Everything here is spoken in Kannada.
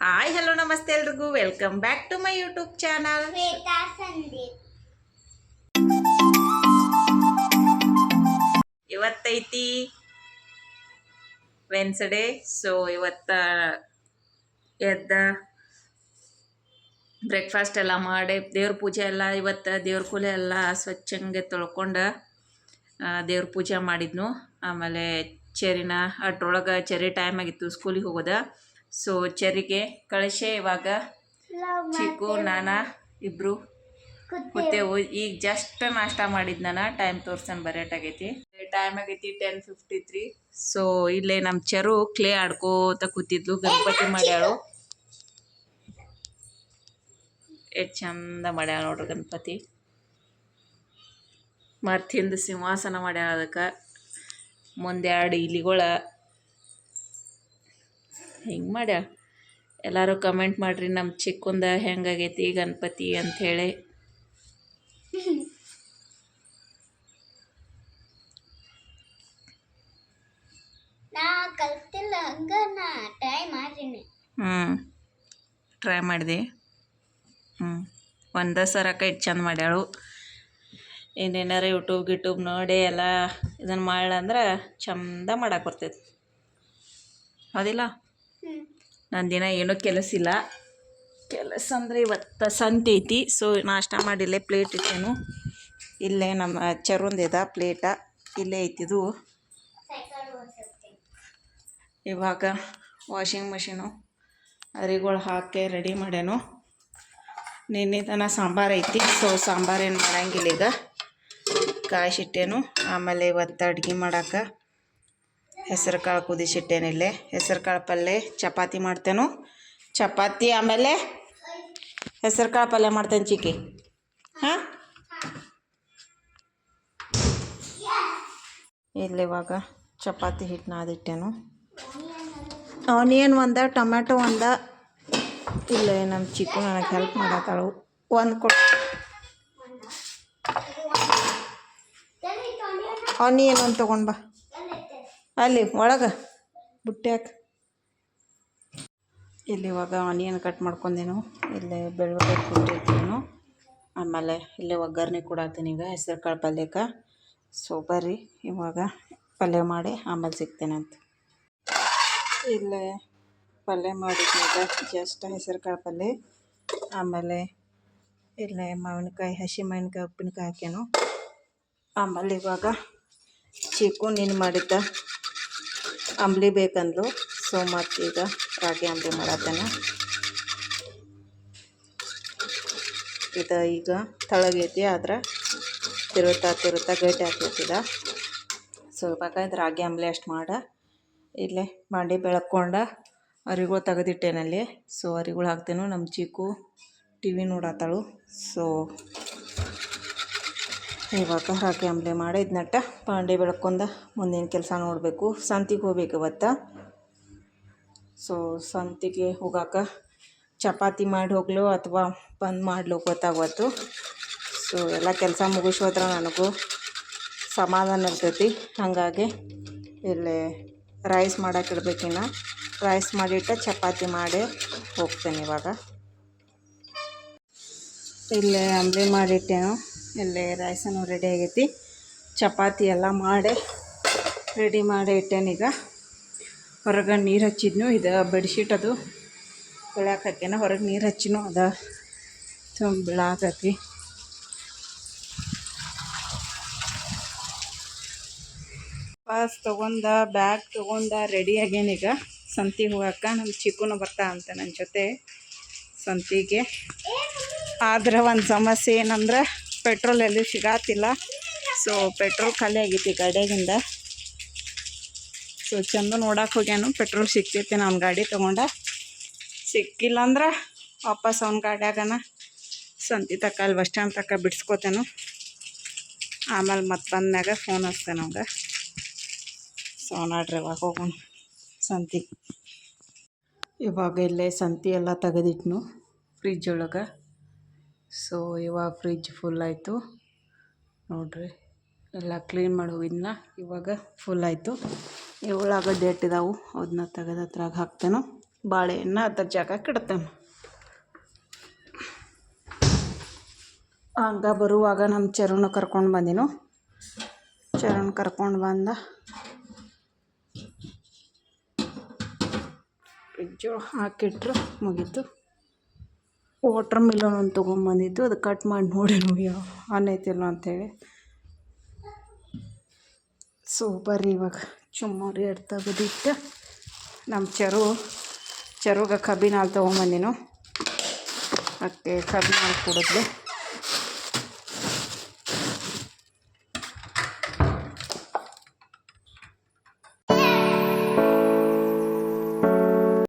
ಹಾಯ್ ಹಲೋ ನಮಸ್ತೆ ಎಲ್ರಿಗೂ welcome back to my YouTube channel Shweta Sandeep. ಇವತ್ತೈತಿ ವೆನ್ಸ್ಡೇ. ಸೊ ಇವತ್ತ ಎದ್ದ ಬ್ರೇಕ್ಫಾಸ್ಟ್ ಎಲ್ಲ ಮಾಡಿ ದೇವ್ರ ಪೂಜೆ ಎಲ್ಲ ಇವತ್ತು ದೇವ್ರ ಕೂಲೆ ಎಲ್ಲ ಸ್ವಚ್ಛಂಗೆ ತೊಳ್ಕೊಂಡು ದೇವ್ರ ಪೂಜೆ ಮಾಡಿದ್ನು. ಆಮೇಲೆ ಚೆರಿನ ಅಟ್ರೊಳಗೆ ಚೆರಿ ಟೈಮ್ ಆಗಿತ್ತು ಸ್ಕೂಲಿಗೆ ಹೋಗೋದ. ಸೊ ಚೆರಿಗೆ ಕಳಿಸೆ ಇವಾಗ ಚಿಕ್ಕು ನಾನ ಇಬ್ರು ಕೂತೇವು. ಈಗ ಜಸ್ಟ್ ನಾಷ್ಟ ಮಾಡಿದ್ ನಾನು ಟೈಮ್ ತೋರ್ಸನ್ ಬರೇಟಾಗೈತಿ. ಟೈಮ್ ಆಗೈತಿ 10:53. ಸೊ ಇಲ್ಲೇ ನಮ್ಮ ಚೆರು ಕ್ಲೇ ಆಡ್ಕೋತ ಕೂತಿದ್ಲು. ಗಣಪತಿ ಮಾಡ್ಯಾಳು, ಎಷ್ಟು ಚಂದ ಮಾಡ್ಯಾಳ ನೋಡ್ರಿ ಗಣಪತಿ. ಮರ್ತಿಂದ ಸಿಂಹಾಸನ ಮಾಡ್ಯಾಳ. ಅದಕ್ಕೆ ಮುಂದೆ 2 ಇಲಿಗಳ ಹಿಂಗೆ ಮಾಡ್ಯಾಳ. ಎಲ್ಲರೂ ಕಮೆಂಟ್ ಮಾಡಿರಿ ನಮ್ಮ ಚಿಕ್ಕುಂದ ಹೆಂಗಾಗೈತಿ ಗಣಪತಿ ಅಂಥೇಳಿ. ನಾ ಕಲ್ತಿಲ್ಲ ಹಂಗ ನಾ ಟ್ರೈ ಮಾಡಿನಿ. ಟ್ರೈ ಮಾಡಿದೆ. ಒಂದೇ ಸರಕ್ಕೆ ಇಟ್ಟು ಚಂದ ಮಾಡ್ಯಾಳು. ಏನೇನಾರ ಯೂಟ್ಯೂಬ್ ನೋಡಿ ಎಲ್ಲ ಇದನ್ನು ಮಾಡ್ಲಂದ್ರೆ ಚಂದ ಮಾಡಕ್ಕೆ ಬರ್ತೈತಿ. ಹೌದಿಲ್ಲ? ನನ್ನ ದಿನ ಏನೂ ಕೆಲಸ ಇಲ್ಲ. ಕೆಲಸ ಅಂದರೆ ಇವತ್ತು ಸಂತೆ ಐತಿ. ಸೊ ನಾಷ್ಟ ಮಾಡಿಲ್ಲೇ ಪ್ಲೇಟ್ ಇಟ್ಟೇನು. ಇಲ್ಲೇ ನಮ್ಮ ಚರುಂದಿದ ಪ್ಲೇಟ ಇಲ್ಲೇ ಐತಿದು. ಇವಾಗ ವಾಷಿಂಗ್ ಮಷೀನು ಅರಿಗಳು ಹಾಕಿ ರೆಡಿ ಮಾಡ್ಯಾನು. ನಿನ್ನೆ ತನ ಸಾಂಬಾರು ಐತಿ. ಸೊ ಸಾಂಬಾರೇನು ಮಾಡಂಗಿಲ್ಲ, ಈಗ ಕಾಯಿಸಿಟ್ಟೇನು. ಆಮೇಲೆ ಇವತ್ತು ಅಡ್ಗೆ ಮಾಡೋಕೆ ಹೆಸರು ಕಾಳು ಕುದಿಸಿಟ್ಟೇನಿಲ್ಲೇ. ಹೆಸರು ಕಾಳು ಪಲ್ಯ ಚಪಾತಿ ಮಾಡ್ತೇನು. ಚಪಾತಿ ಆಮೇಲೆ ಹೆಸರು ಕಾಳು ಪಲ್ಯ ಮಾಡ್ತೇನೆ ಚಿಕ್ಕಿ. ಹಾಂ, ಇಲ್ಲಿ ಇವಾಗ ಚಪಾತಿ ಹಿಟ್ಟು ನಾದಿಟ್ಟೇನು. ಆನಿಯನ್ ಒಂದ, ಟೊಮ್ಯಾಟೊ ಒಂದ. ಇಲ್ಲೇ ನಮ್ಮ ಚಿಕ್ಕು ನನಗೆ ಹೆಲ್ಪ್ ಮಾಡತ್ತಾಳು. ಒಂದು ಕೊಟ್ಟು ಆನಿಯನ್ ಒಂದು ತೊಗೊಂಡು ಬಾ. ಅಲ್ಲಿ ಒಳಗೆ ಬುಟ್ಟಿ ಹಾಕಿ. ಇಲ್ಲಿ ಇವಾಗ ಆನಿಯನ್ ಕಟ್ ಮಾಡ್ಕೊಂಡೇನು. ಇಲ್ಲೇ ಬೆಳ್ಳುಳ್ಳಿ ಕೊಟ್ಟಿರ್ತೀನು. ಆಮೇಲೆ ಇಲ್ಲೇ ಒಗ್ಗರಣೆ ಕೊಡತ್ತೀನಿ ಈಗ ಹೆಸರು ಕಾಳು ಪಲ್ಯಕ್ಕೆ. ಸೊ ಬರ್ರಿ ಇವಾಗ ಪಲ್ಯ ಮಾಡಿ ಆಮೇಲೆ ಸಿಗ್ತೇನೆ ಅಂತ. ಇಲ್ಲೇ ಪಲ್ಯ ಮಾಡಿದ್ನೀಗ ಜಸ್ಟ್ ಹೆಸರು ಕಾಳು ಪಲ್ಯ. ಆಮೇಲೆ ಇಲ್ಲೇ ಮಾವಿನಕಾಯಿ, ಹಸಿ ಮಾವಿನಕಾಯಿ, ಉಪ್ಪಿನಕಾಯಿ ಹಾಕ್ಯಾನು. ಆಮೇಲೆ ಇವಾಗ ಚಿಕ್ಕು ನೀನು ಮಾಡಿದ್ದ ಅಂಬ್ಲಿ ಬೇಕಂದ್ಲು. ಸೊ ಮತ್ತೀಗ ರಾಗಿ ಅಂಬ್ಲಿ ಮಾಡತ್ತೇನೆ. ಇದು ಈಗ ತಳಗೈತಿ, ಆದ್ರೆ ತಿರುತ್ತಾ ಗಟ್ಟಿ ಹಾಕ್ತಿದ್ದ. ಸೊ ಇವಾಗ ಇದು ರಾಗಿ ಅಂಬ್ಲಿ ಅಷ್ಟು ಮಾಡ. ಇಲ್ಲೇ ಬಾಂಡೆ ಬೆಳಕೊಂಡ ಅರಿಗಳು ತೆಗೆದಿಟ್ಟೇನಲ್ಲಿ. ಸೊ ಅರಿಗಳು ಹಾಕ್ತೇನು. ನಮ್ಮ ಚಿಕ್ಕು ಟಿ ವಿ ನೋಡತ್ತಾಳು. ಸೊ ಇವಾಗ ರಾಗಿ ಅಂಬ್ಲಿ ಮಾಡಿ ಇದನ್ನಟ್ಟ ಬಾಂಡೆ ಬೆಳ್ಕೊಂಡ ಮುಂದಿನ ಕೆಲಸ ನೋಡಬೇಕು. ಸಂತಿಗೆ ಹೋಗ್ಬೇಕು ಇವತ್ತು. ಸೊ ಸಂತಿಗೆ ಹೋಗಾಕ ಚಪಾತಿ ಮಾಡಿ ಹೋಗ್ಲು ಅಥವಾ ಬಂದ್ ಮಾಡ್ಲು ಗೊತ್ತಾಗತ್ತು. ಸೊ ಎಲ್ಲ ಕೆಲಸ ಮುಗಿಸೋದ್ರ ನನಗೂ ಸಮಾಧಾನ ಇರ್ತೈತಿ. ಹಾಗಾಗಿ ಇಲ್ಲಿ ರೈಸ್ ಮಾಡೋಕೆ ಇಡ್ಬೇಕಿನ್ನ. ರೈಸ್ ಮಾಡಿಟ್ಟು ಚಪಾತಿ ಮಾಡಿ ಹೋಗ್ತೇನೆ ಇವಾಗ. ಇಲ್ಲೇ ಅಂಬ್ಲಿ ಮಾಡಿಟ್ಟೇನು. ಇಲ್ಲೇ ರೈಸನ್ನು ರೆಡಿ ಆಗೈತಿ. ಚಪಾತಿ ಎಲ್ಲ ಮಾಡಿ ರೆಡಿ ಮಾಡಿ ಇಟ್ಟೇನೀಗ. ಹೊರಗೆ ನೀರು ಹಚ್ಚಿದ್ನು. ಇದು ಬೆಡ್ಶೀಟ್ ಅದು ಬೆಳ್ಯಾಕೆ ಹಾಕ್ಯಾನ. ಹೊರಗೆ ನೀರು ಹಚ್ಚಿನೂ ಅದ ತುಂಬ ಬೆಳಾಕತ್ತಿ. ಪಾಸ್ ತೊಗೊಂಡ, ಬ್ಯಾಗ್ ತೊಗೊಂಡ, ರೆಡಿ ಆಗ್ಯಾನೀಗ ಸಂತಿಗೆ ಹೋಗಕ್ಕೆ. ನಮ್ಮ ಚಿಕ್ಕುನು ಬರ್ತಾ ಅಂತ ನನ್ನ ಜೊತೆ ಸಂತಿಗೆ. ಆದ್ರೆ ಒಂದು ಸಮಸ್ಯೆ ಏನಂದ್ರೆ ಪೆಟ್ರೋಲ್ ಎಲ್ಲಿ ಸಿಗಾತಿಲ್ಲ. ಸೊ ಪೆಟ್ರೋಲ್ ಖಾಲಿ ಆಗೈತಿ ಗಾಡಿಯಾಗಿಂದ. ಸೊ ಚಂದ ನೋಡಕ್ಕೆ ಹೋಗ್ಯಾನು ಪೆಟ್ರೋಲ್ ಸಿಗ್ತೈತೆ. ಅವ್ನ ಗಾಡಿ ತೊಗೊಂಡ. ಸಿಕ್ಕಿಲ್ಲ ಅಂದ್ರೆ ವಾಪಸ್ ಅವ್ನ ಗಾಡಿಯಾಗನ ಸಂತಿ ತಕ್ಕ ಅಲ್ಲಿ ಬಸ್ ಸ್ಟ್ಯಾಂಡ್ ತಕ್ಕ ಬಿಡ್ಸ್ಕೊತೇನು. ಆಮೇಲೆ ಮತ್ತೆ ಬಂದ್ಮ್ಯಾಗ ಫೋನ್ ಹಚ್ತೇನೆ ಅವಂಗೆ. ಸೊ ನೋಡ್ರಿ ಇವಾಗ ಹೋಗೋಣ ಸಂತಿ. ಇವಾಗ ಇಲ್ಲೇ ಸಂತಿ ಎಲ್ಲ ತೆಗೆದಿಟ್ನು ಫ್ರಿಜ್ ಒಳಗೆ. ಸೊ ಇವಾಗ ಫ್ರಿಜ್ ಫುಲ್ ಆಯಿತು ನೋಡ್ರಿ. ಎಲ್ಲ ಕ್ಲೀನ್ ಮಾಡಿ ಹೋಗಿದ್ನ, ಇವಾಗ ಫುಲ್ ಆಯಿತು. ಇವಾಗ ಡೇಟ್ ಇದಾವೆ, ಅದನ್ನ ತೆಗೆದು ಹತ್ರಾಗ ಹಾಕ್ತೇನೆ. ಬಾಳೆಹಣ್ಣು ಅದ್ರ ಜಾಗಕ್ಕೆ ಇಡ್ತೇನೆ. ಹಂಗೆ ಬರುವಾಗ ನಮ್ಮ ಚರುಣ ಕರ್ಕೊಂಡು ಬಂದಿನು. ಚರುಣ್ ಕರ್ಕೊಂಡು ಬಂದ ಫ್ರಿಜ್ಜು ಹಾಕಿಟ್ರು, ಮುಗೀತು. ವಾಟರ್ ಮಿಲನ್ ಒಂದು ತೊಗೊಂಬಂದಿತ್ತು, ಅದು ಕಟ್ ಮಾಡಿ ನೋಡಿ ಯಾವ ಅನ್ನೈತಿಲ್ಲ ಅಂಥೇಳಿ. ಸೊ ಬರ್ರಿ ಇವಾಗ ಚುಮ್ಮರಿ ಎಡ್ ತೆಗೆದಿಟ್ಟು ನಮ್ಮ ಚರುಗ ಕಬ್ಬಿನ ಹಾಲು ತೊಗೊಂಬಂದಿನು. ಅದಕ್ಕೆ ಕಬ್ಬಿನ ಹಾಲು ಕುಡಿದ್ಲೆ.